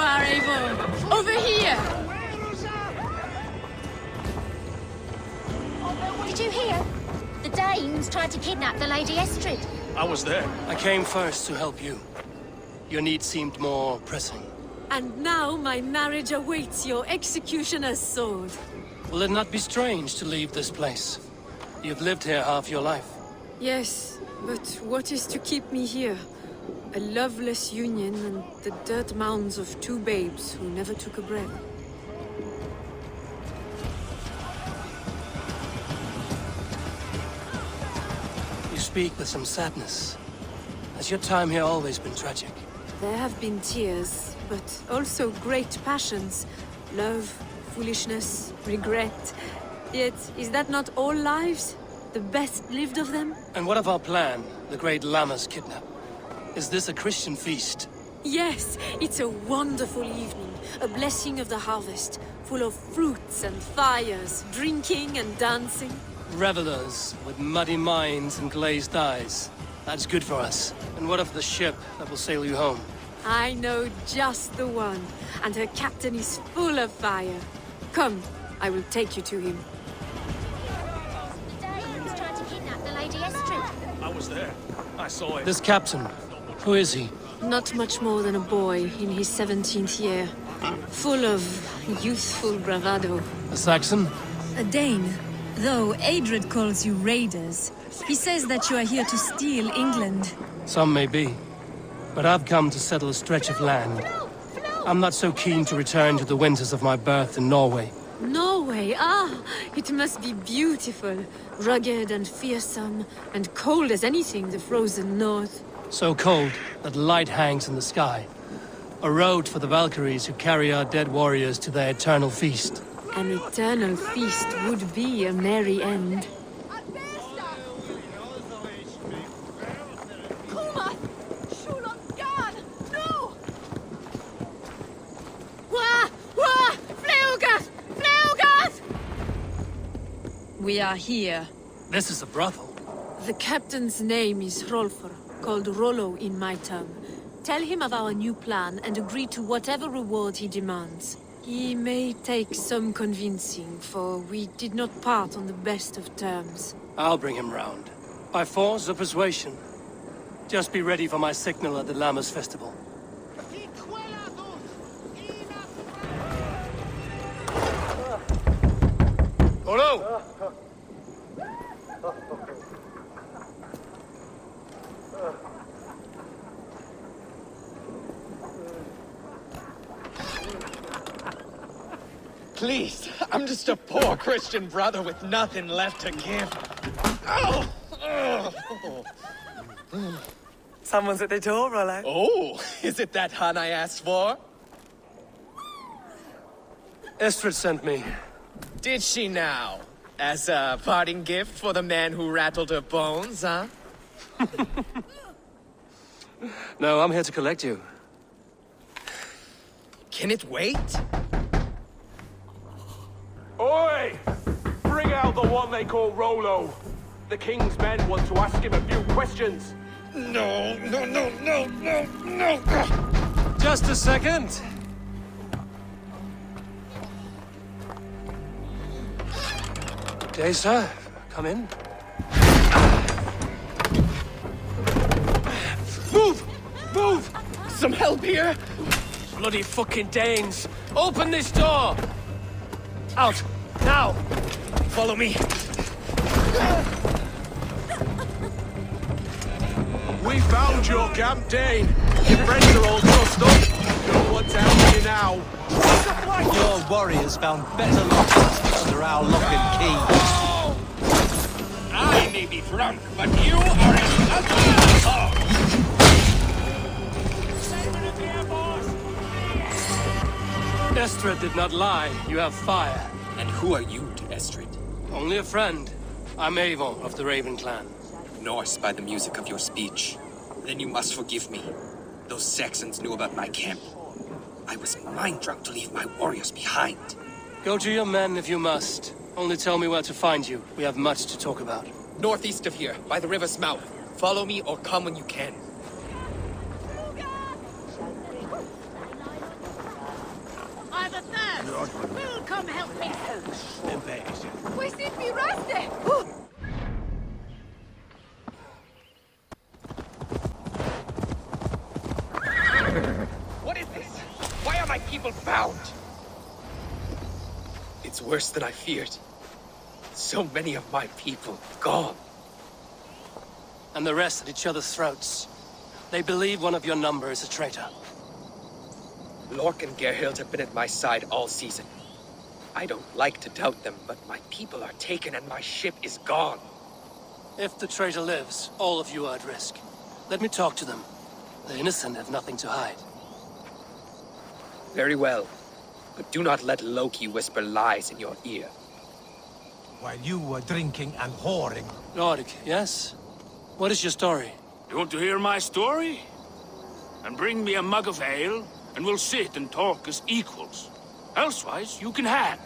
are, Eivor! Over here! Did you hear? The Danes tried to kidnap the Lady Estrid. I was there. I came first to help you. Your need seemed more pressing. And now my marriage awaits your executioner's sword. Will it not be strange to leave this place? You've lived here half your life. Yes, but what is to keep me here? A loveless union and the dirt mounds of two babes who never took a breath. You speak with some sadness. Has your time here always been tragic? There have been tears, but also great passions. Love, foolishness, regret. Yet, is that not all lives? The best lived of them? And what of our plan, the great Lamma's kidnap? Is this a Christian feast? Yes, it's a wonderful evening. A blessing of the harvest, full of fruits and fires, drinking and dancing. Revelers with muddy minds and glazed eyes. That's good for us. And what of the ship that will sail you home? I know just the one, and her captain is full of fire. Come, I will take you to him. The Danes tried to kidnap the Lady Estrid. I was there. I saw it. This captain, who is he? Not much more than a boy in his 17th year. Full of youthful bravado. A Saxon? A Dane. Though Adred calls you raiders. He says that you are here to steal England. Some may be. But I've come to settle a stretch of land. I'm not so keen to return to the winters of my birth in Norway. Norway, ah! It must be beautiful. Rugged and fearsome, and cold as anything the frozen north. So cold that light hangs in the sky. A road for the Valkyries who carry our dead warriors to their eternal feast. An eternal feast would be a merry end. We are here. This is a brothel. The captain's name is Hrolfr, called Rollo in my tongue. Tell him of our new plan and agree to whatever reward he demands. He may take some convincing, for we did not part on the best of terms. I'll bring him round. By force or persuasion. Just be ready for my signal at the Lammas festival. Hello! Please, I'm just a poor Christian brother with nothing left to give. Oh! Someone's at the door, Rollo. Oh, is it that hun I asked for? Estrid sent me. Did she now? As a parting gift for the man who rattled her bones, huh? No, I'm here to collect you. Can it wait? Oi! Bring out the one they call Rollo. The king's men want to ask him a few questions. No. Just a second. Day, sir. Come in. Move! Move! Some help here? Bloody fucking Danes! Open this door! Out! Now! Follow me. We found your camp, Dane. Your friends are all trussed up. No one's helping you now. Your warriors found better lodgings under our lock and key. I may be drunk, but you are as ugly as hog. Estrid did not lie. You have fire. And who are you to Estrid? Only a friend. I'm Eivor of the Raven clan. Norse by the music of your speech. Then you must forgive me. Those Saxons knew about my camp. I was mind-drunk to leave my warriors behind. Go to your men if you must. Only tell me where to find you. We have much to talk about. Northeast of here, by the river's mouth. Follow me or come when you can. Come help me. We seem to be rusty. What is this? Why are my people bound? It's worse than I feared. So many of my people gone. And the rest at each other's throats. They believe one of your number is a traitor. Lork and Gerhild have been at my side all season. I don't like to doubt them, but my people are taken and my ship is gone. If the traitor lives, all of you are at risk. Let me talk to them. The innocent have nothing to hide. Very well. But do not let Loki whisper lies in your ear. While you were drinking and whoring. Lord, yes? What is your story? You want to hear my story? And bring me a mug of ale, and we'll sit and talk as equals. Elsewise, you can hang.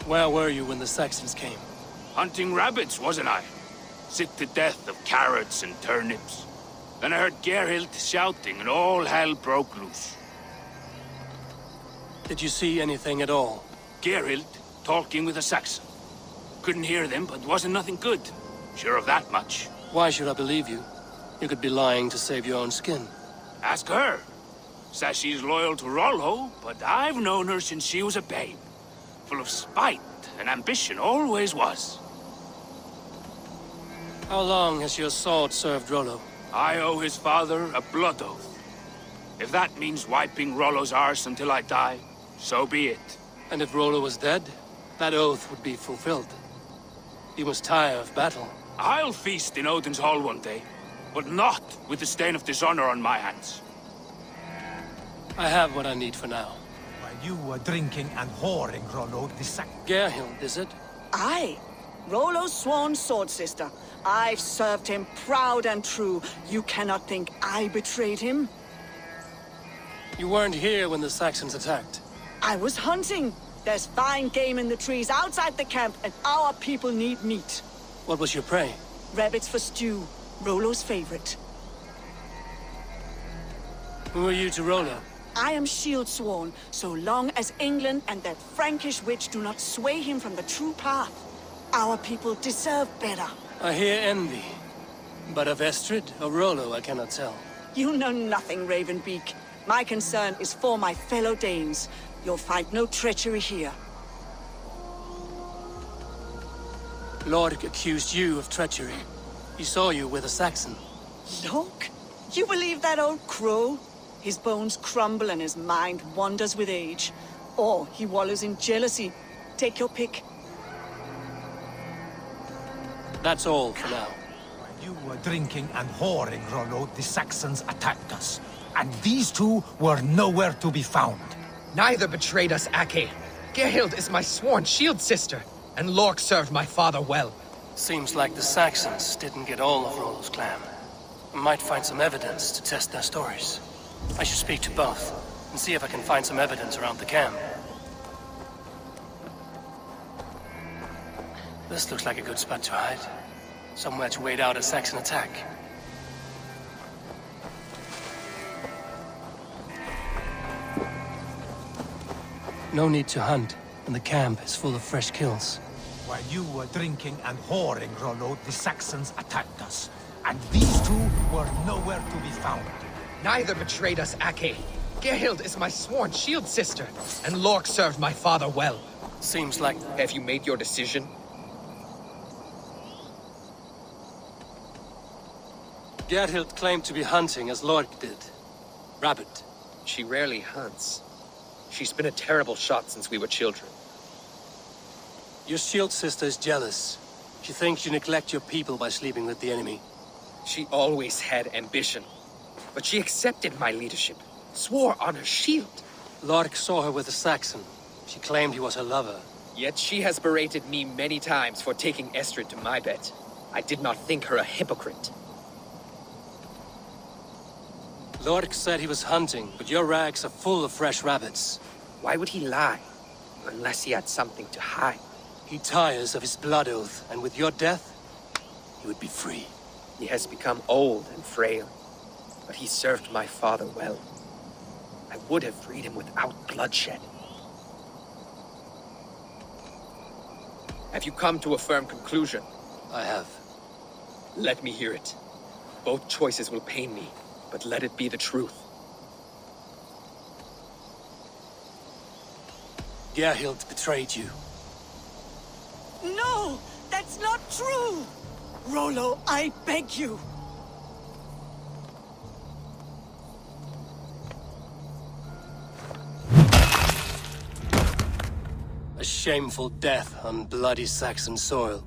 Where were you when the Saxons came? Hunting rabbits, wasn't I? Sick to death of carrots and turnips. Then I heard Gerhild shouting, and all hell broke loose. Did you see anything at all? Gerhild talking with a Saxon. Couldn't hear them, but wasn't nothing good. Sure of that much. Why should I believe you? You could be lying to save your own skin. Ask her. Says she's loyal to Rollo, but I've known her since she was a babe. Full of spite and ambition, always was. How long has your sword served Rollo? I owe his father a blood oath. If that means wiping Rollo's arse until I die, so be it. And if Rollo was dead, that oath would be fulfilled. He must tire of battle. I'll feast in Odin's hall one day, but not with the stain of dishonor on my hands. I have what I need for now. While you were drinking and whoring, Rollo the Sac. Gerhild, is it? Aye. Rollo's sworn sword sister. I've served him proud and true. You cannot think I betrayed him? You weren't here when the Saxons attacked. I was hunting. There's fine game in the trees outside the camp, and our people need meat. What was your prey? Rabbits for stew. Rollo's favorite. Who are you to Rollo? I am shield sworn, so long as England and that Frankish witch do not sway him from the true path. Our people deserve better. I hear envy. But of Estrid or Rollo, I cannot tell. You know nothing, Ravenbeak. My concern is for my fellow Danes. You'll find no treachery here. Lord accused you of treachery. He saw you with a Saxon. Look, you believe that old crow? His bones crumble and his mind wanders with age. Or he wallows in jealousy. Take your pick. That's all for now. While you were drinking and whoring, Rollo, the Saxons attacked us. And these two were nowhere to be found. Neither betrayed us, Ake. Gerhild is my sworn shield sister, and Lork served my father well. Seems like the Saxons didn't get all of Rollo's clan. I might find some evidence to test their stories. I should speak to both, and see if I can find some evidence around the camp. This looks like a good spot to hide. Somewhere to wait out a Saxon attack. No need to hunt, and the camp is full of fresh kills. While you were drinking and whoring, Rollo, the Saxons attacked us. And these two were nowhere to be found. Neither betrayed us, Ake. Gerhild is my sworn shield sister, and Lork served my father well. Seems like... Have you made your decision? Gerhild claimed to be hunting as Lork did. Rabbit. She rarely hunts. She's been a terrible shot since we were children. Your shield sister is jealous. She thinks you neglect your people by sleeping with the enemy. She always had ambition. But she accepted my leadership, swore on her shield. Lork saw her with a Saxon. She claimed he was her lover. Yet she has berated me many times for taking Estrid to my bed. I did not think her a hypocrite. Lork said he was hunting, but your rags are full of fresh rabbits. Why would he lie? Unless he had something to hide. He tires of his blood oath, and with your death, he would be free. He has become old and frail, but he served my father well. I would have freed him without bloodshed. Have you come to a firm conclusion? I have. Let me hear it. Both choices will pain me, but let it be the truth. Gerhild betrayed you. No! That's not true! Rollo, I beg you! A shameful death on bloody Saxon soil.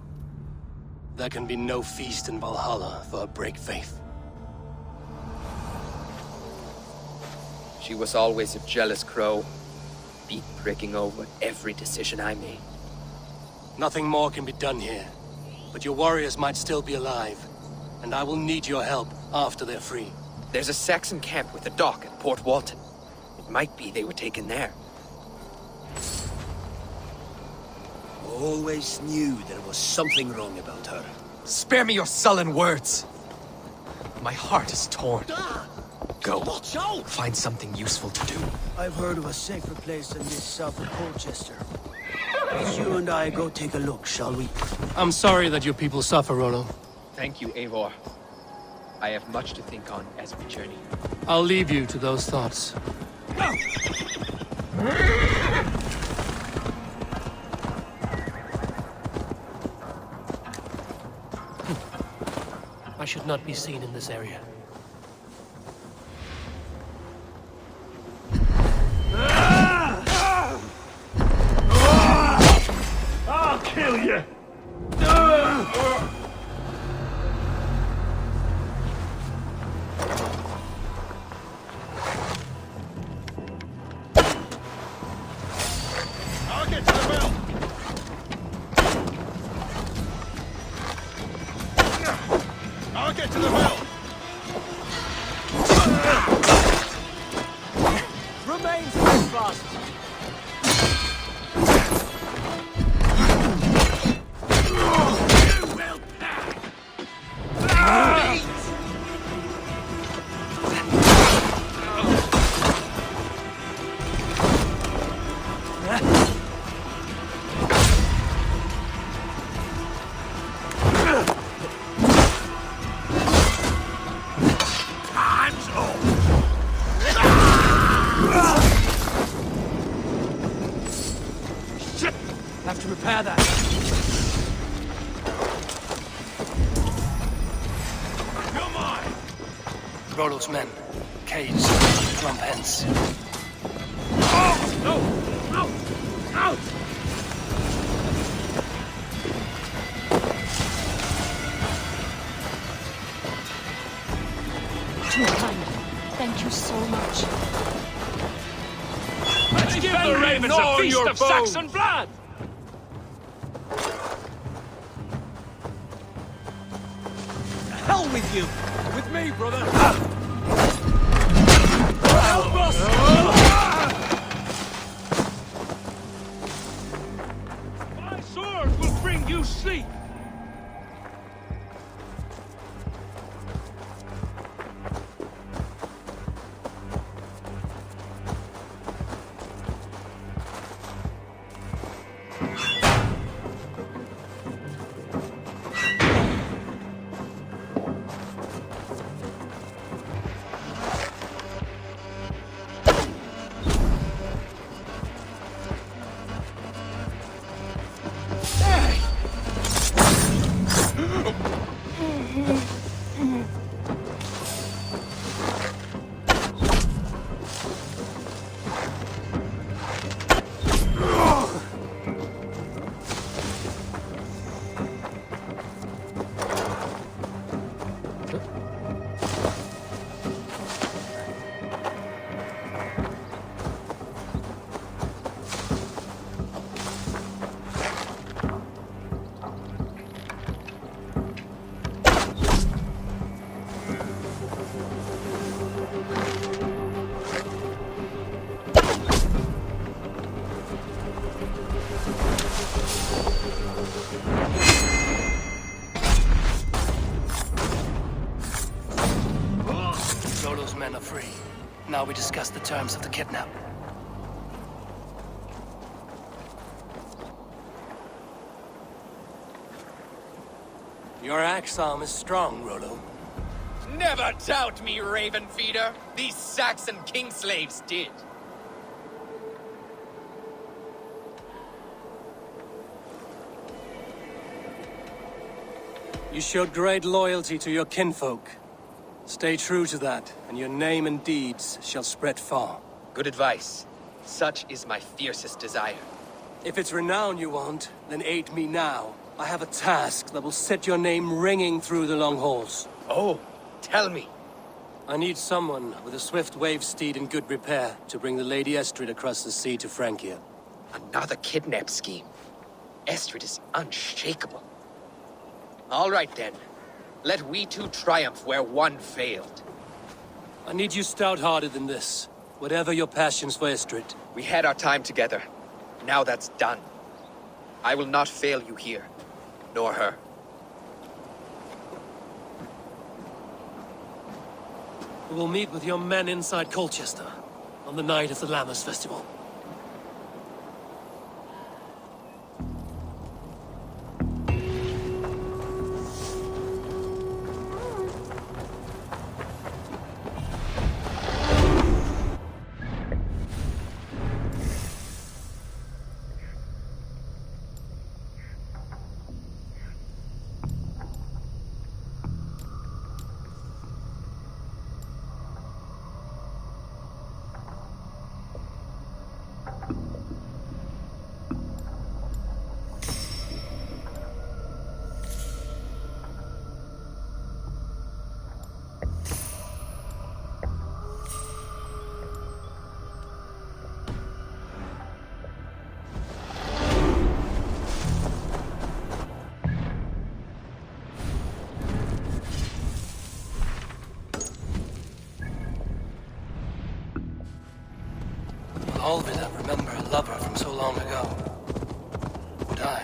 There can be no feast in Valhalla for a break faith. She was always a jealous crow, beak pricking over every decision I made. Nothing more can be done here, but your warriors might still be alive, and I will need your help after they're free. There's a Saxon camp with a dock at Port Walton. It might be they were taken there. Always knew there was something wrong about her. Spare me your sullen words. My heart is torn. Go. Watch out! Find something useful to do. I've heard of a safer place than this south of Colchester. Let's you and I go take a look, shall we? I'm sorry that your people suffer, Rollo. Thank you, Eivor. I have much to think on as we journey. I'll leave you to those thoughts. I should not be seen in this area. I'll kill you! I'll get to the belt! I'll get to the belt! Remain steadfast! Have to repair that. Come on! Rollo's men. Caged. Drum hence. Oh! No! Out! Out! Too kind. Thank you so much. Let's give the ravens a feast of Saxon blood! Hell with you! With me, brother! Help us! My sword will bring you sleep! Now we discuss the terms of the kidnap. Your axe arm is strong, Rollo. Never doubt me, raven feeder. These Saxon king slaves did. You showed great loyalty to your kinfolk. Stay true to that, and your name and deeds shall spread far. Good advice. Such is my fiercest desire. If it's renown you want, then aid me now. I have a task that will set your name ringing through the long halls. Oh, tell me. I need someone with a swift wave steed in good repair to bring the Lady Estrid across the sea to Francia. Another kidnap scheme. Estrid is unshakable. All right then. Let we two triumph where one failed. I need you stout-hearted in this, whatever your passions for Estrid. We had our time together. Now that's done. I will not fail you here, nor her. We will meet with your men inside Colchester on the night of the Lammas Festival. Alvida remember a lover from so long ago. Would I?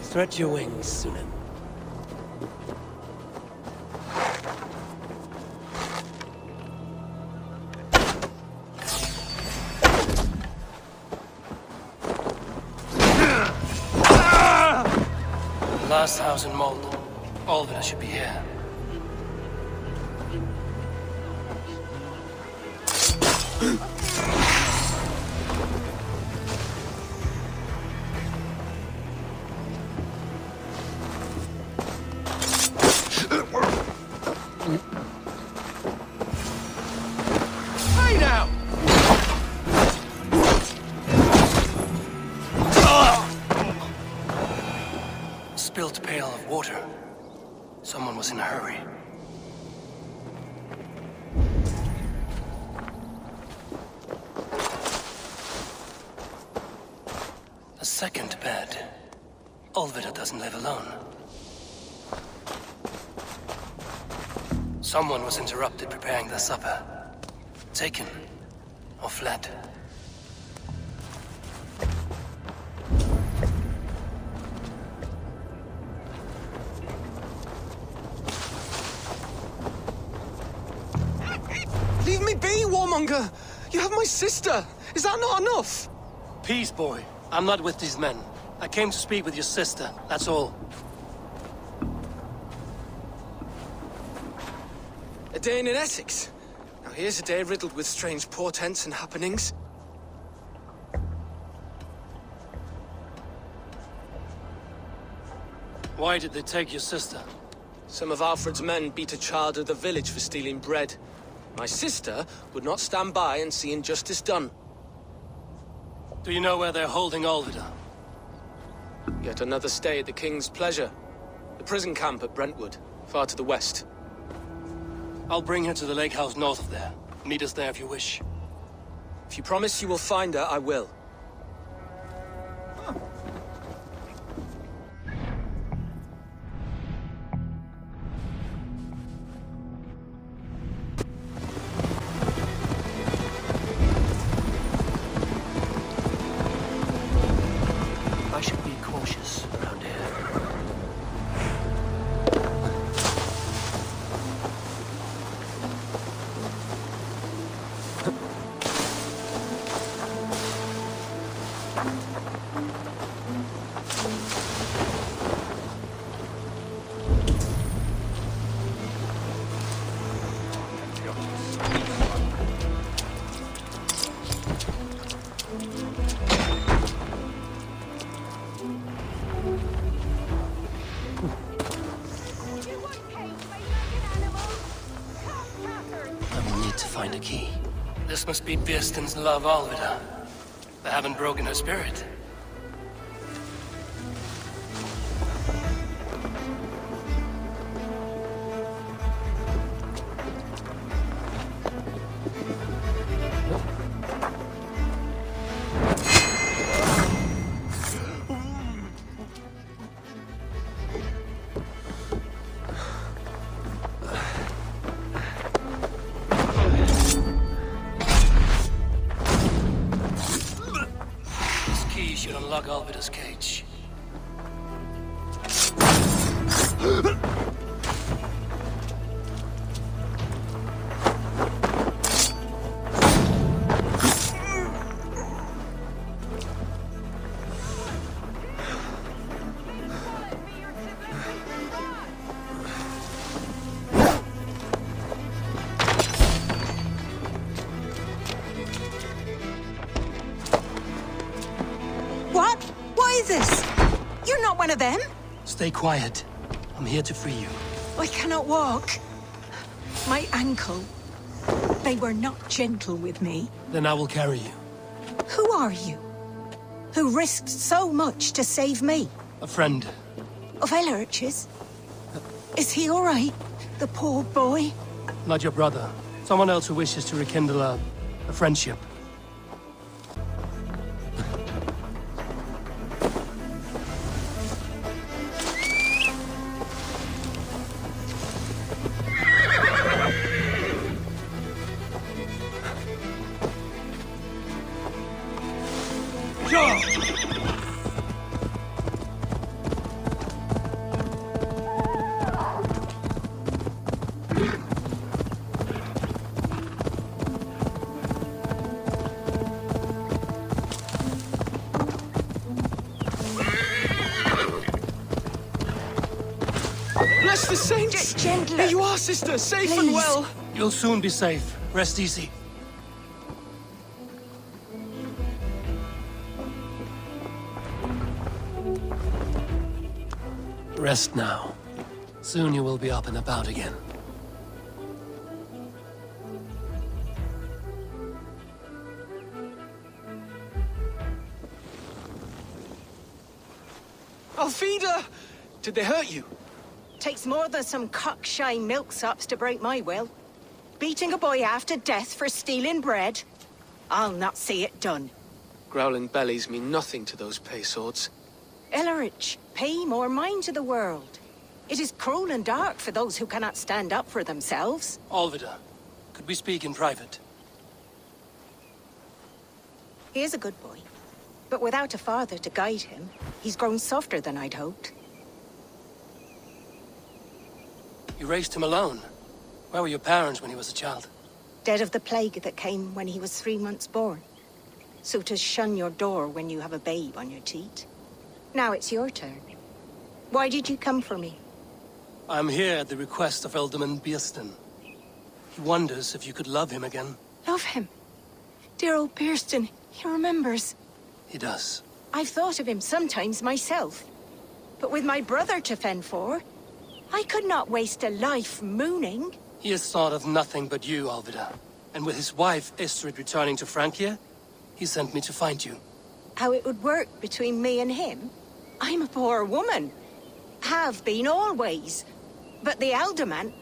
Stretch your wings, Sunan. Last house in Malden. Alvida should be here. Hey now! Spilt pail of water. Someone was in a hurry. A second bed. Alvida doesn't live alone. Someone was interrupted preparing their supper. Taken or fled. Leave me be, warmonger! You have my sister! Is that not enough? Peace, boy. I'm not with these men. I came to speak with your sister, that's all. A day in Essex. Now here's a day riddled with strange portents and happenings. Why did they take your sister? Some of Alfred's men beat a child of the village for stealing bread. My sister would not stand by and see injustice done. Do you know where they're holding Alvida? Yet another stay at the King's pleasure. The prison camp at Brentwood, far to the west. I'll bring her to the lake house north of there. Meet us there if you wish. If you promise you will find her, I will. I should be cautious around here. to find a key. This must be Birsten's love Alvida. They haven't broken her spirit. Should unlock Alvida's cage. One of them? Stay quiet. I'm here to free you. I cannot walk. My ankle. They were not gentle with me. Then I will carry you. Who are you? Who risked so much to save me? A friend. Of Elrich's? Is he all right? The poor boy? Not your brother. Someone else who wishes to rekindle a friendship. Bless the saints! Gentler. Here you are, sister, safe and Please. well. You'll soon be safe. Rest easy. Rest now. Soon you will be up and about again. Alfida! Did they hurt you? Takes more than some cockshy milksops to break my will. Beating a boy half to death for stealing bread? I'll not see it done. Growling bellies mean nothing to those pay swords. Elrich, pay more mind to the world. It is cruel and dark for those who cannot stand up for themselves. Alvida, could we speak in private? He is a good boy. But without a father to guide him, he's grown softer than I'd hoped. You raised him alone. Where were your parents when he was a child? Dead of the plague that came when he was 3 months born. So to shun your door when you have a babe on your teat. Now it's your turn. Why did you come for me? I'm here at the request of Ealdorman Birsten. He wonders if you could love him again. Love him? Dear old Birsten, he remembers. He does. I've thought of him sometimes myself. But with my brother to fend for, I could not waste a life mooning. He has thought of nothing but you, Alvida. And with his wife, Estrid, returning to Francia, he sent me to find you. How it would work between me and him? I'm a poor woman. Have been always. But the Ealdorman...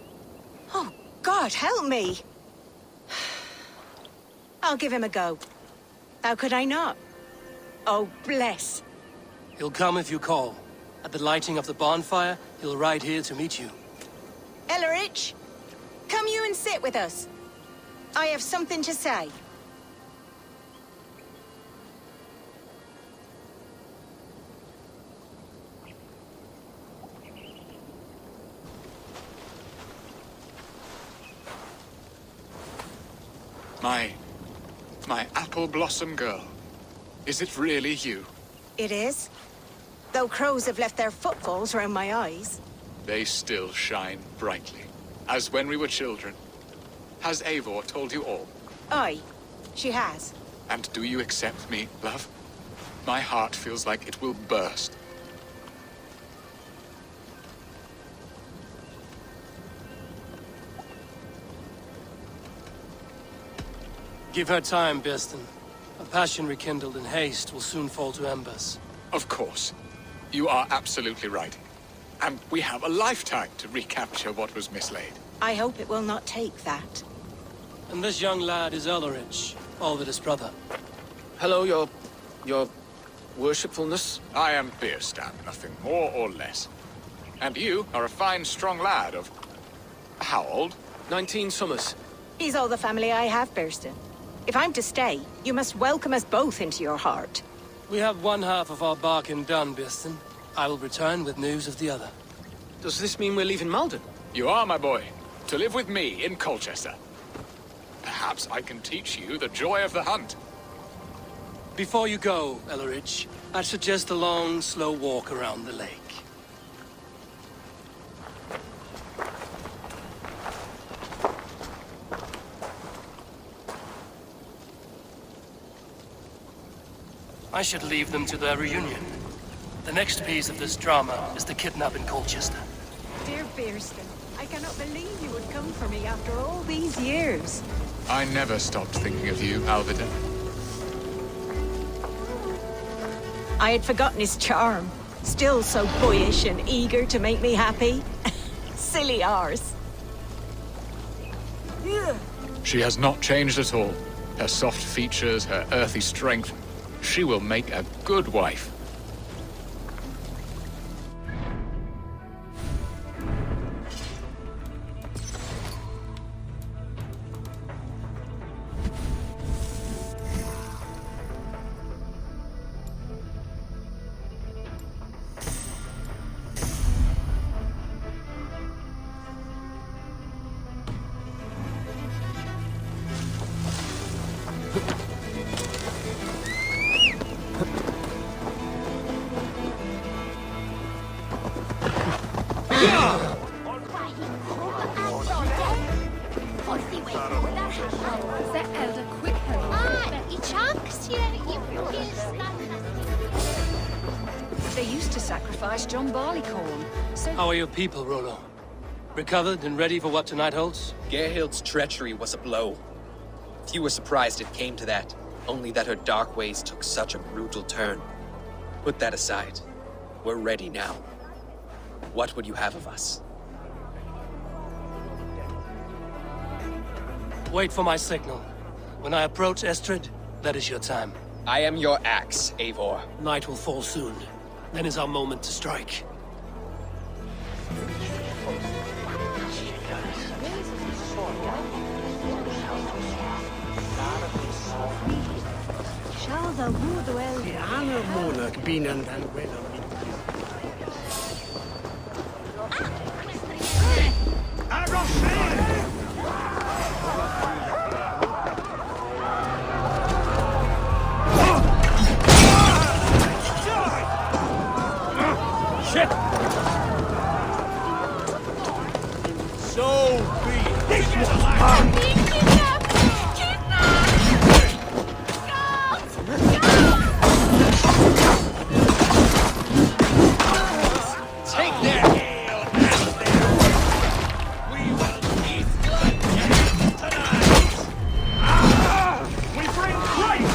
Oh, God, help me! I'll give him a go. How could I not? Oh, bless. He'll come if you call. At the lighting of the bonfire, he'll ride here to meet you. Elrich, come you and sit with us. I have something to say. My apple blossom girl. Is it really you? It is. Though crows have left their footfalls round my eyes. They still shine brightly, as when we were children. Has Eivor told you all? Aye, she has. And do you accept me, love? My heart feels like it will burst. Give her time, Birsten. A passion rekindled in haste will soon fall to embers. Of course. You are absolutely right. And we have a lifetime to recapture what was mislaid. I hope it will not take that. And this young lad is Ellerich, Olvid's brother. Hello, your worshipfulness. I am Birsten, nothing more or less. And you are a fine, strong lad of... how old? 19 summers. He's all the family I have, Birsten. If I'm to stay, you must welcome us both into your heart. We have one half of our bargain done, Birsten. I will return with news of the other. Does this mean we're leaving Malden? You are, my boy, to live with me in Colchester. Perhaps I can teach you the joy of the hunt. Before you go, Ellerich, I'd suggest a long, slow walk around the lake. I should leave them to their reunion. The next piece of this drama is the kidnap in Colchester. Dear Birsten, I cannot believe you would come for me after all these years. I never stopped thinking of you, Alvida. I had forgotten his charm. Still so boyish and eager to make me happy. Silly ours. She has not changed at all. Her soft features, her earthy strength. She will make a good wife. They used to sacrifice John Barleycorn. How are your people, Rollo? Recovered and ready for what tonight holds? Gerhild's treachery was a blow. Few were surprised it came to that, only that her dark ways took such a brutal turn. Put that aside. We're ready now. What would you have of us? Wait for my signal. When I approach Estrid, that is your time. I am your axe, Eivor. Night will fall soon. Then is our moment to strike. Shit! So be it! Take their hail and we will eat good tonight! We bring great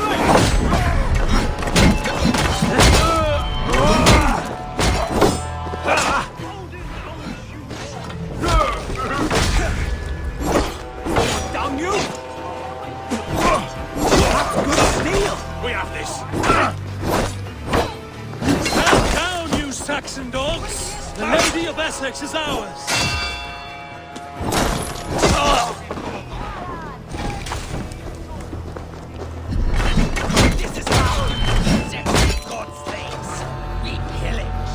down you! That's good steel! We have this! Stand down, you Saxon dogs! The Lady of Essex is ours! This is ours! God's things! We pillage!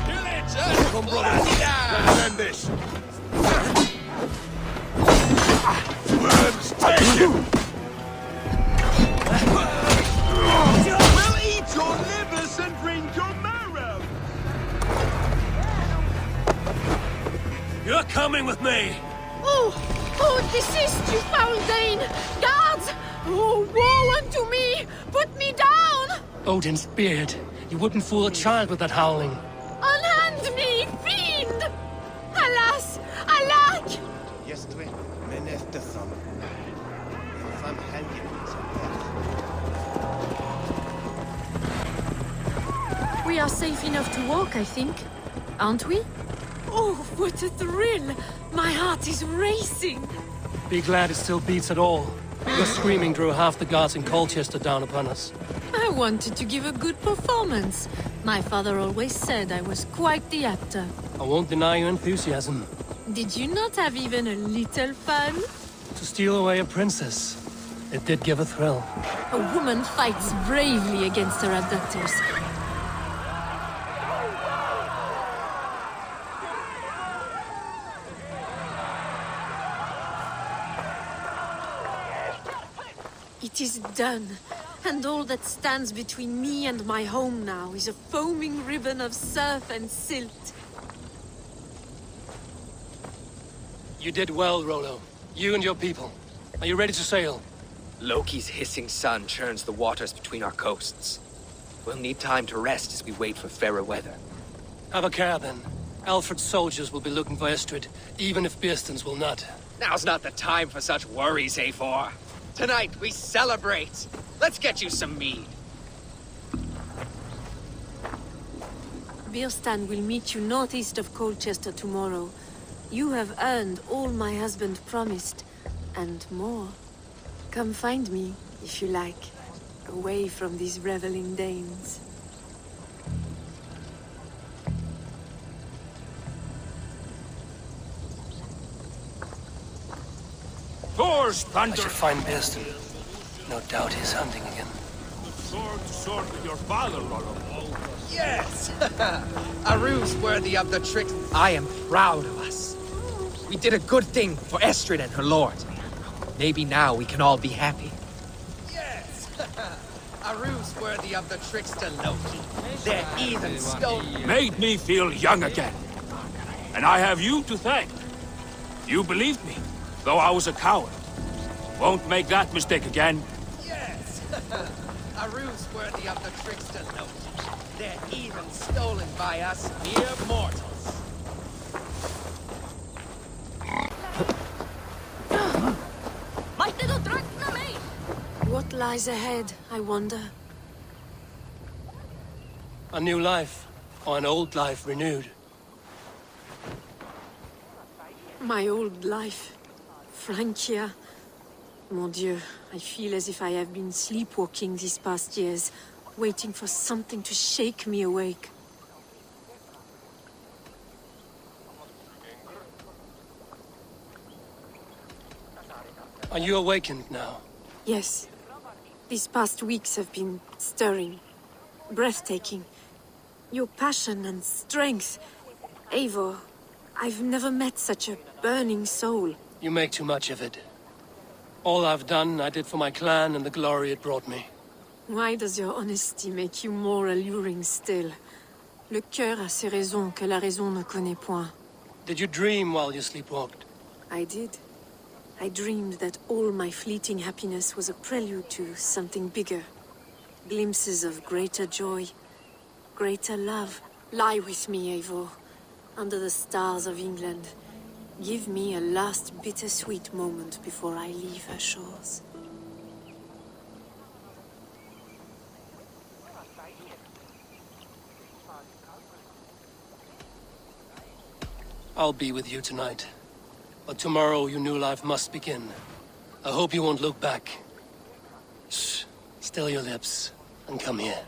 Pillage! Come, brothers! Let's end this! Worms, take him! We'll eat your livers and drink your marrow! You're coming with me! Oh, desist, you foul Dane! Guards! Oh, woe unto me! Put me down! Odin's beard. You wouldn't fool a child with that howling. Unhand me, fiend! Alas! Alack! We are safe enough to walk, I think. Aren't we? Oh, what a thrill! My heart is racing! Be glad it still beats at all. Your screaming drew half the guards in Colchester down upon us. I wanted to give a good performance. My father always said I was quite the actor. I won't deny your enthusiasm. Did you not have even a little fun? To steal away a princess, it did give a thrill. A woman fights bravely against her abductors. It is done, and all that stands between me and my home now is a foaming ribbon of surf and silt. You did well, Rollo. You and your people. Are you ready to sail? Loki's hissing sun churns the waters between our coasts. We'll need time to rest as we wait for fairer weather. Have a care, then. Alfred's soldiers will be looking for Estrid, even if Birsten's will not. Now's not the time for such worries, Eivor. Tonight, we celebrate! Let's get you some mead. Birsten will meet you northeast of Colchester tomorrow. You have earned all my husband promised, and more. Come find me, if you like, away from these reveling Danes. Thor's thunder! I should find Birsten. No doubt he's hunting again. Sword to sword with your father, Rollo. Yes! A ruse worthy of the tricks. I am proud of us. We did a good thing for Estrid and her lord. Maybe now we can all be happy. Yes! A ruse worthy of the trickster Loki. Their heathen stone... Made me feel young again. And I have you to thank. You believed me, though I was a coward. Won't make that mistake again. Yes! A ruse worthy of the trickster Loki. They're even stolen by us mere mortals. What lies ahead, I wonder? A new life, or an old life renewed. My old life. Francia. Mon Dieu, I feel as if I have been sleepwalking these past years, waiting for something to shake me awake. Are you awakened now? Yes. These past weeks have been stirring, breathtaking. Your passion and strength. Eivor, I've never met such a burning soul. You make too much of it. All I've done, I did for my clan and the glory it brought me. Why does your honesty make you more alluring still? Le cœur a ses raisons que la raison ne connaît point. Did you dream while you sleepwalked? I did. I dreamed that all my fleeting happiness was a prelude to something bigger. Glimpses of greater joy, greater love. Lie with me, Eivor, under the stars of England. Give me a last bittersweet moment before I leave her shores. I'll be with you tonight. But tomorrow your new life must begin. I hope you won't look back. Shh. Still your lips, and come here.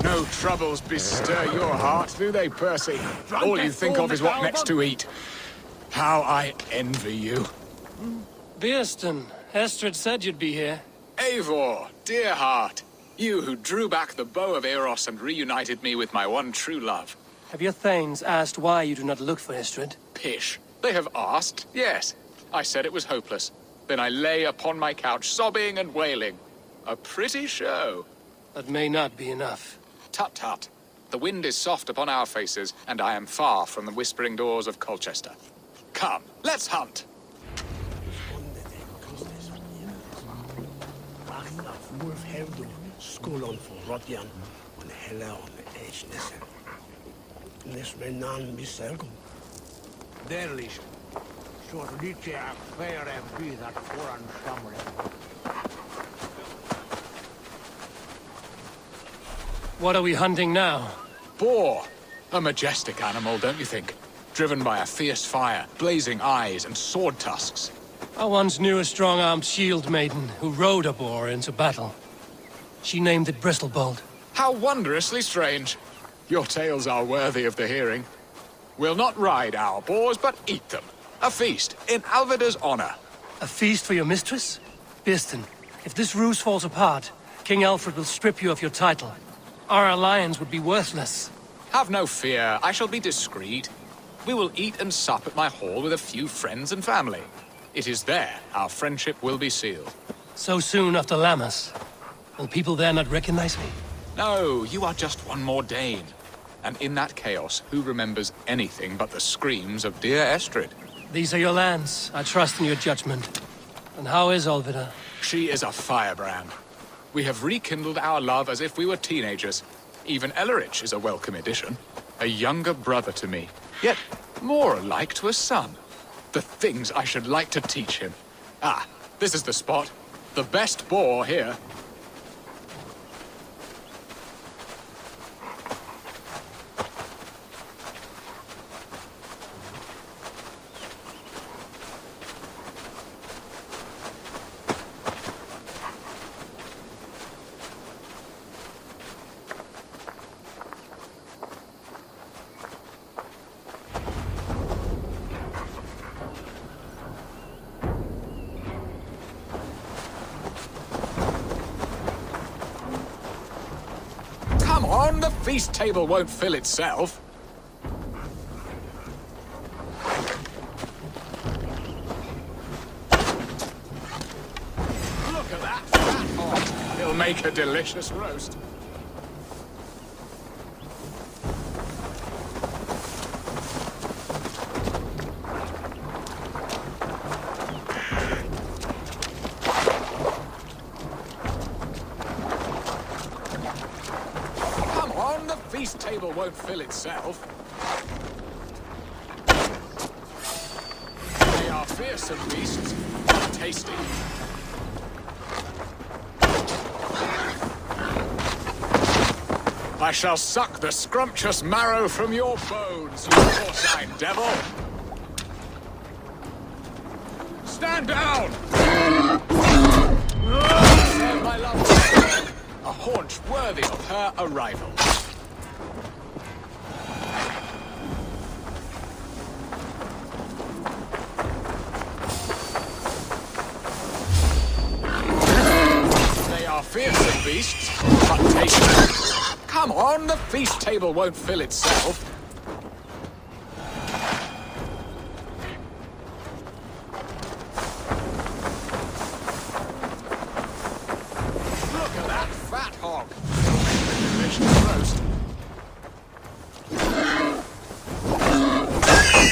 No troubles bestir your heart, do they, Percy? All you think of is what next to eat. How I envy you. Birsten, Estrid said you'd be here. Eivor, dear heart. You who drew back the bow of Eros and reunited me with my one true love. Have your thanes asked why you do not look for Estrid? Pish. They have asked, yes. I said it was hopeless. Then I lay upon my couch, sobbing and wailing. A pretty show. That may not be enough. Tut-tut. The wind is soft upon our faces, and I am far from the whispering doors of Colchester. Come, let's hunt! What are we hunting now? Boar. A majestic animal, don't you think? Driven by a fierce fire, blazing eyes, and sword tusks. I once knew a strong-armed shield maiden who rode a boar into battle. She named it Bristolbolt. How wondrously strange. Your tales are worthy of the hearing. We'll not ride our boars, but eat them. A feast, in Alvida's honor. A feast for your mistress? Birsten, if this ruse falls apart, King Alfred will strip you of your title. Our alliance would be worthless. Have no fear, I shall be discreet. We will eat and sup at my hall with a few friends and family. It is there our friendship will be sealed. So soon after Lammas? Will people there not recognize me? No, you are just one more Dane. And in that chaos, who remembers anything but the screams of dear Estrid? These are your lands. I trust in your judgment. And how is Alvida? She is a firebrand. We have rekindled our love as if we were teenagers. Even Ellerich is a welcome addition. A younger brother to me, yet more alike to a son. The things I should like to teach him. Ah, this is the spot. The best boar here. Come on, the feast table won't fill itself. Look at that fat hog. He'll make a delicious roast. Feast table won't fill itself. They are fearsome beasts, but tasty. I shall suck the scrumptious marrow from your bones, you porcine devil! Stand down! Serve my love, a haunch worthy of her arrival. Fearsome beasts, but tasty. Come on, the feast table won't fill itself. Look at that fat hog. Delicious roast.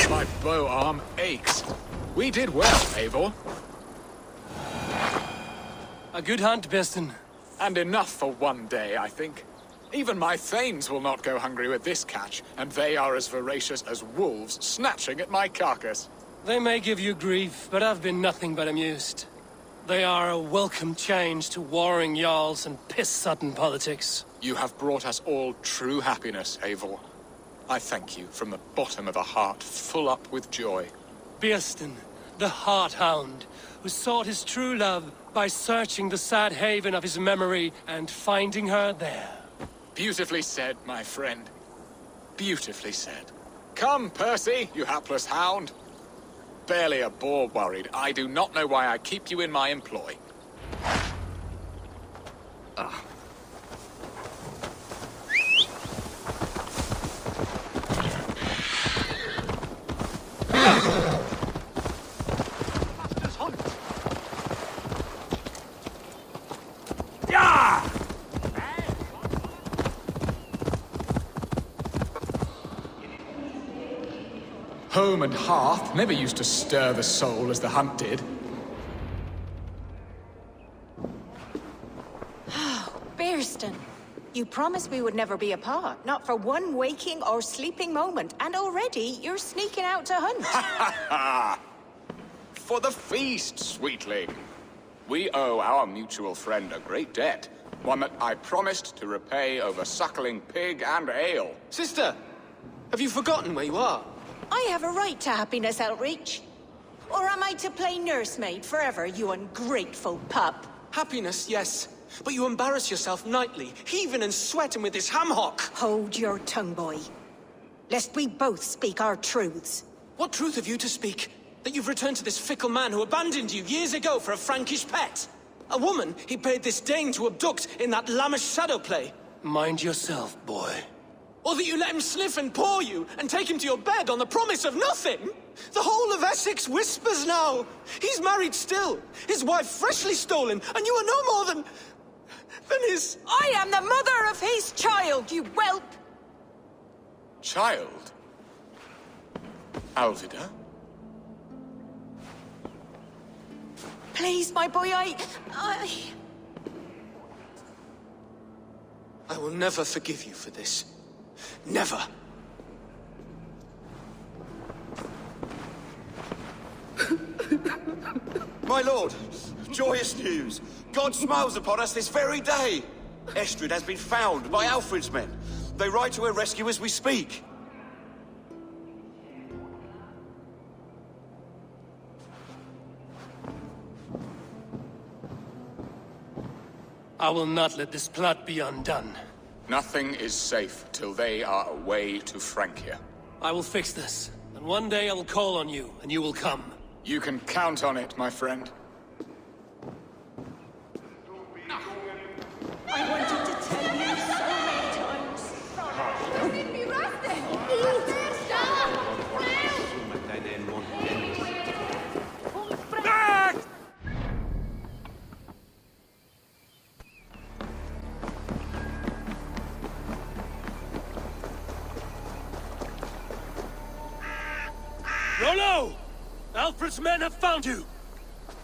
My bow arm aches. We did well, Eivor. A good hunt, Birsten. And enough for one day, I think. Even my thanes will not go hungry with this catch, and they are as voracious as wolves snatching at my carcass. They may give you grief, but I've been nothing but amused. They are a welcome change to warring jarls and piss-sudden politics. You have brought us all true happiness, Eivor. I thank you from the bottom of a heart full up with joy. Birsten, the Heart-Hound, who sought his true love by searching the sad haven of his memory and finding her there. Beautifully said, my friend. Beautifully said. Come, Percy, you hapless hound. barely a boar worried. I do not know why I keep you in my employ. Home and hearth never used to stir the soul as the hunt did. Bearston, you promised we would never be apart, not for one waking or sleeping moment, and already you're sneaking out to hunt. For the feast, sweetling. We owe our mutual friend a great debt, one that I promised to repay over suckling pig and ale. Sister, have you forgotten where you are? I have a right to happiness, Outreach. Or am I to play nursemaid forever, you ungrateful pup? Happiness, yes. But you embarrass yourself nightly, heaving and sweating with this ham-hock. Hold your tongue, boy. Lest we both speak our truths. What truth have you to speak? That you've returned to this fickle man who abandoned you years ago for a Frankish pet? A woman he paid this Dane to abduct in that lammish shadow play? Mind yourself, boy. Or that you let him sniff and paw you, and take him to your bed on the promise of nothing? The whole of Essex whispers now. He's married still, his wife freshly stolen, and you are no more than his... I am the mother of his child, you whelp! Child? Alvida? Please, my boy, I will never forgive you for this. Never. My lord, joyous news. God smiles upon us this very day. Estrid has been found by Alfred's men. They ride to her rescue as we speak. I will not let this plot be undone. Nothing is safe till they are away to Francia. I will fix this, and one day I will call on you, and you will come. You can count on it, my friend. I wanted to tell you so many times. Rollo! Alfred's men have found you!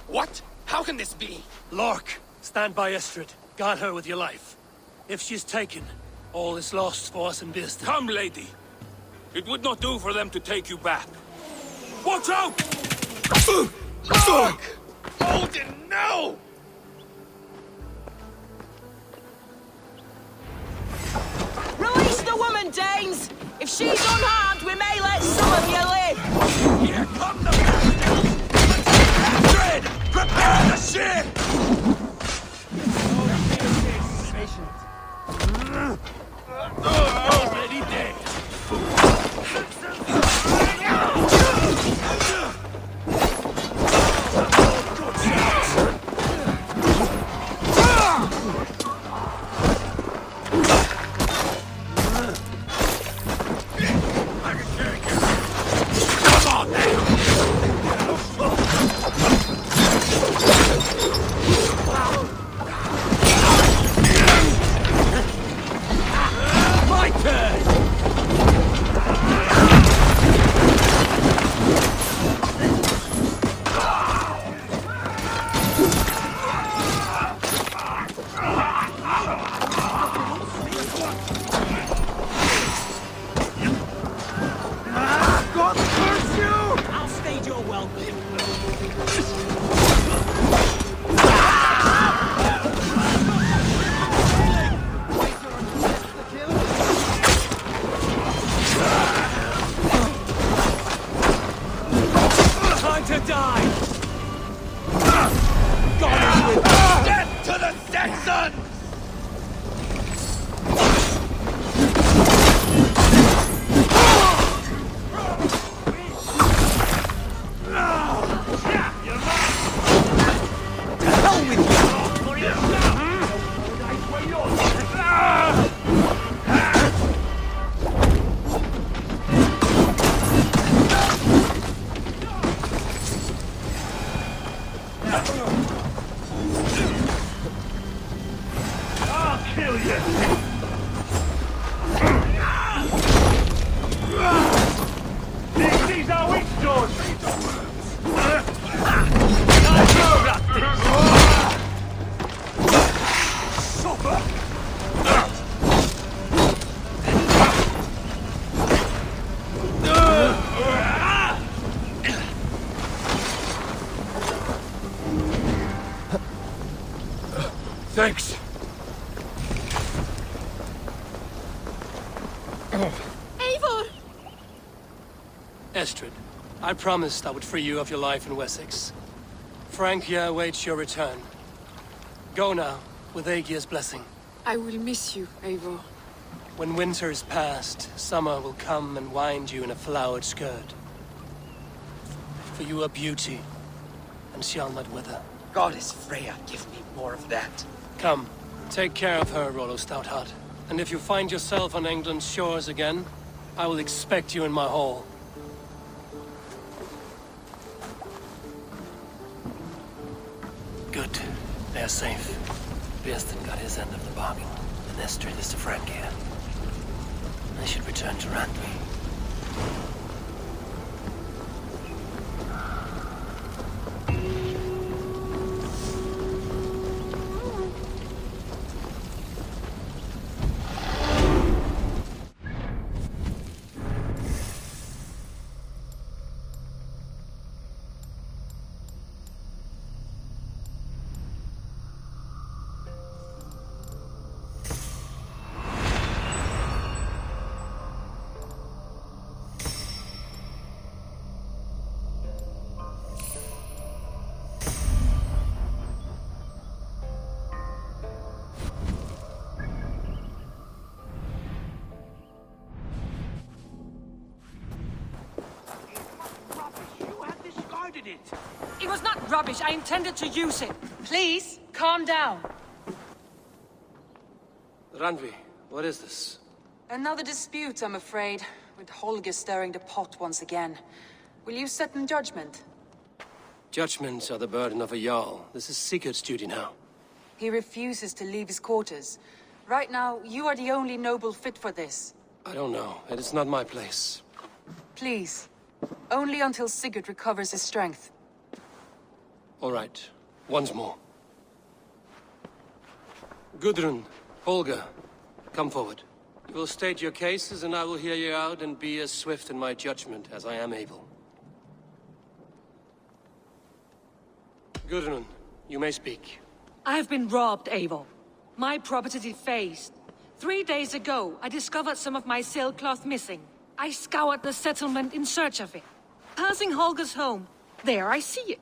What? How can this be? Lork, stand by Estrid. Guard her with your life. If she's taken, all is lost for us in Bearston. Come, lady. It would not do for them to take you back. Watch out! Odin, no! Release the woman, Danes! If she's unharmed, we may let some of you live! Here come the bastards! Dread! Prepare the ship! Already dead. Come on now! Thanks. Eivor! Estrid, I promised I would free you of your life in Wessex. Francia awaits your return. Go now, with Aegir's blessing. I will miss you, Eivor. When winter is past, summer will come and wind you in a flowered skirt. For you are beauty, and shall not wither. Goddess Freya, give me more of that. Come, take care of her, Rollo Stoutheart. And if you find yourself on England's shores again, I will expect you in my hall. Good. They are safe. Björsten got his end of the bargain, and Estrid is to Francia. I should return to Randvi. It was not rubbish. I intended to use it. Please, calm down. Randvi, what is this? Another dispute, I'm afraid, with Holger stirring the pot once again. Will you set in judgment? Judgments are the burden of a Jarl. This is Sigurd's duty now. He refuses to leave his quarters. Right now, you are the only noble fit for this. I don't know. It is not my place. Please. Only until Sigurd recovers his strength. All right. Once more. Gudrun, Holger, come forward. You will state your cases, and I will hear you out and be as swift in my judgment as I am able. Gudrun, you may speak. I have been robbed, Eivor. My property defaced. 3 days ago, I discovered some of my sailcloth missing. I scoured the settlement in search of it. Passing Holger's home, there I see it.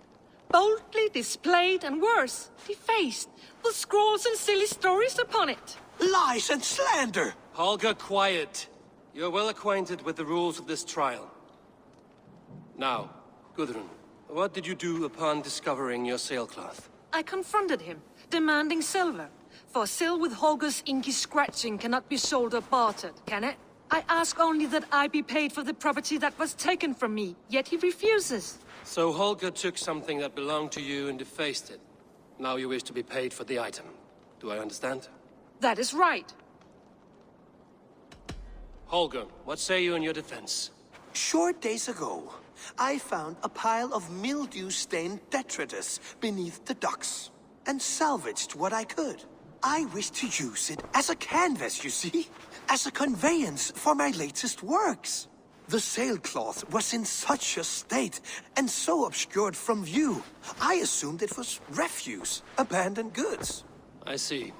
Boldly displayed and worse, defaced, with scrolls and silly stories upon it. Lies and slander! Holger, quiet. You're well acquainted with the rules of this trial. Now, Gudrun, what did you do upon discovering your sailcloth? I confronted him, demanding silver. For sil with Holger's inky scratching cannot be sold or bartered, can it? I ask only that I be paid for the property that was taken from me, yet he refuses. So Holger took something that belonged to you and defaced it. Now you wish to be paid for the item. Do I understand? That is right. Holger, what say you in your defense? Short days ago, I found a pile of mildew-stained detritus beneath the docks, and salvaged what I could. I wish to use it as a canvas, you see? As a conveyance for my latest works. The sailcloth was in such a state, and so obscured from view, I assumed it was refuse, abandoned goods. I see.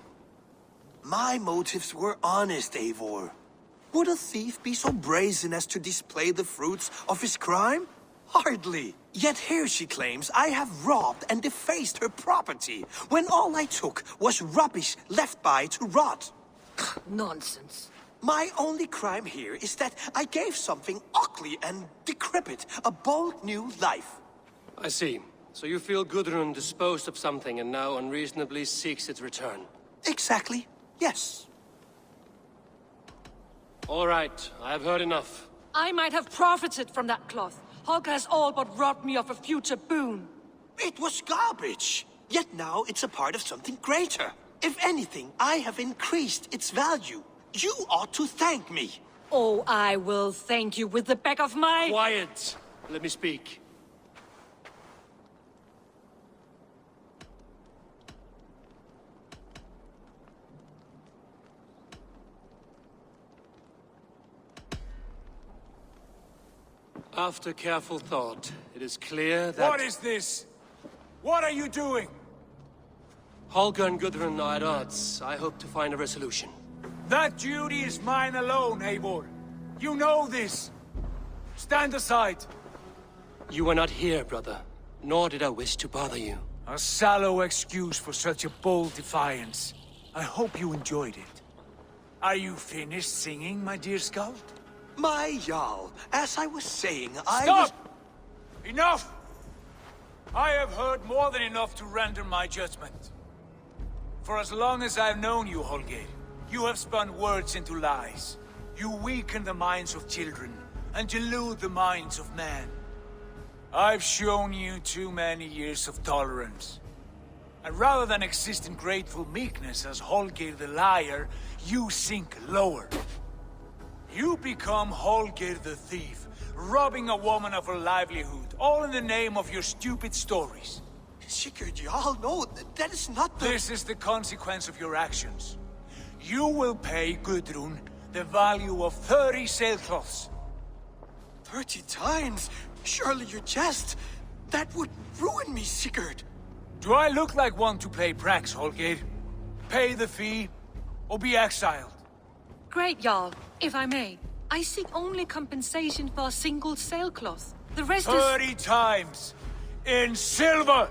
My motives were honest, Eivor. Would a thief be so brazen as to display the fruits of his crime? Hardly. Yet here she claims I have robbed and defaced her property, when all I took was rubbish left by to rot. Nonsense. My only crime here is that I gave something ugly and decrepit a bold new life. I see. So you feel Gudrun disposed of something and now unreasonably seeks its return? Exactly. Yes. All right. I have heard enough. I might have profited from that cloth. Holger has all but robbed me of a future boon. It was garbage. Yet now it's a part of something greater. If anything, I have increased its value. You ought to thank me. Oh, I will thank you with the back of my... Quiet! Let me speak. After careful thought, it is clear that... What is this? What are you doing? Holger and Gudrun are at odds. I hope to find a resolution. That duty is mine alone, Eivor. You know this. Stand aside. You were not here, brother. Nor did I wish to bother you. A sallow excuse for such a bold defiance. I hope you enjoyed it. Are you finished singing, my dear scout? My Jarl, as I was saying, Stop! Enough! I have heard more than enough to render my judgment. For as long as I've known you, Holger, you have spun words into lies. You weaken the minds of children, and delude the minds of men. I've shown you too many years of tolerance. And rather than exist in grateful meekness as Holger the liar, you sink lower. You become Holger the thief, robbing a woman of her livelihood, all in the name of your stupid stories. Sigurd, Jarl, no, that is not the... This is the consequence of your actions. You will pay Gudrun the value of 30 sailcloths. 30 times? Surely you jest. That would ruin me, Sigurd. Do I look like one to play pranks, Holger? Pay the fee, or be exiled. Great, Jarl. If I may, I seek only compensation for a single sailcloth. The rest is... 30 times! In silver!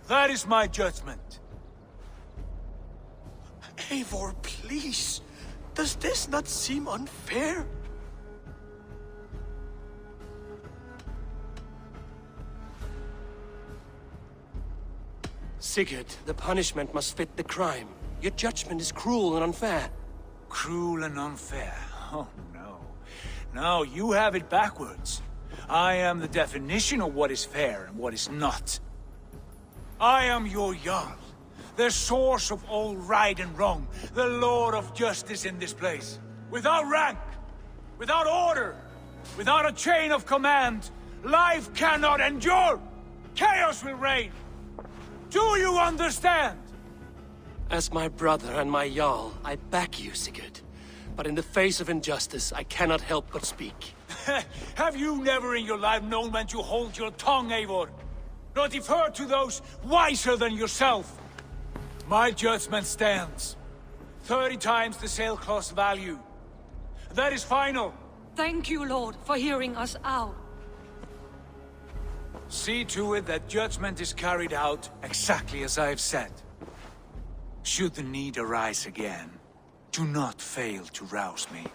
That is my judgment. Eivor, please. Does this not seem unfair? Sigurd, the punishment must fit the crime. Your judgment is cruel and unfair. Cruel and unfair? Oh, no. No, you have it backwards. I am the definition of what is fair and what is not. I am your Jarl, the source of all right and wrong, the lord of justice in this place. Without rank, without order, without a chain of command, life cannot endure! Chaos will reign! Do you understand? As my brother and my Jarl, I back you, Sigurd. But in the face of injustice, I cannot help but speak. Have you never in your life known when to hold your tongue, Eivor? Nor defer to those wiser than yourself? My judgment stands. 30 times the sailcloth's value. That is final. Thank you, Lord, for hearing us out. See to it that judgment is carried out exactly as I have said. Should the need arise again, do not fail to rouse me.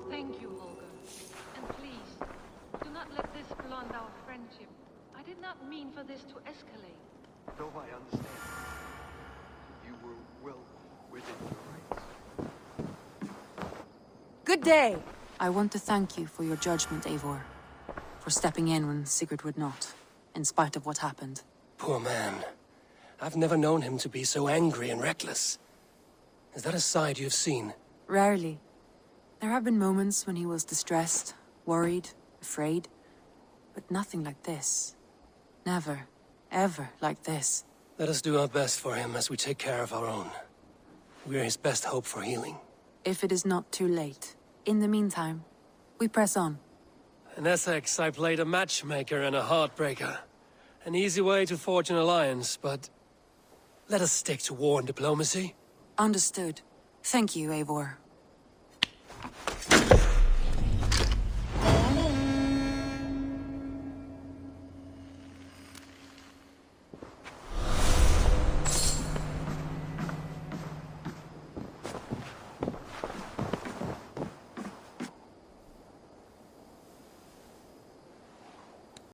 Thank you, Holger. And please, do not let this blunt our friendship. I did not mean for this to escalate. Though I understand, you were well within your rights. Good day! I want to thank you for your judgment, Eivor. For stepping in when Sigurd would not, in spite of what happened. Poor man. I've never known him to be so angry and reckless. Is that a side you've seen? Rarely. There have been moments when he was distressed, worried, afraid. But nothing like this. Never, ever like this. Let us do our best for him as we take care of our own. We're his best hope for healing. If it is not too late. In the meantime, we press on. In Essex, I played a matchmaker and a heartbreaker. An easy way to forge an alliance, but... let us stick to war and diplomacy. Understood. Thank you, Eivor.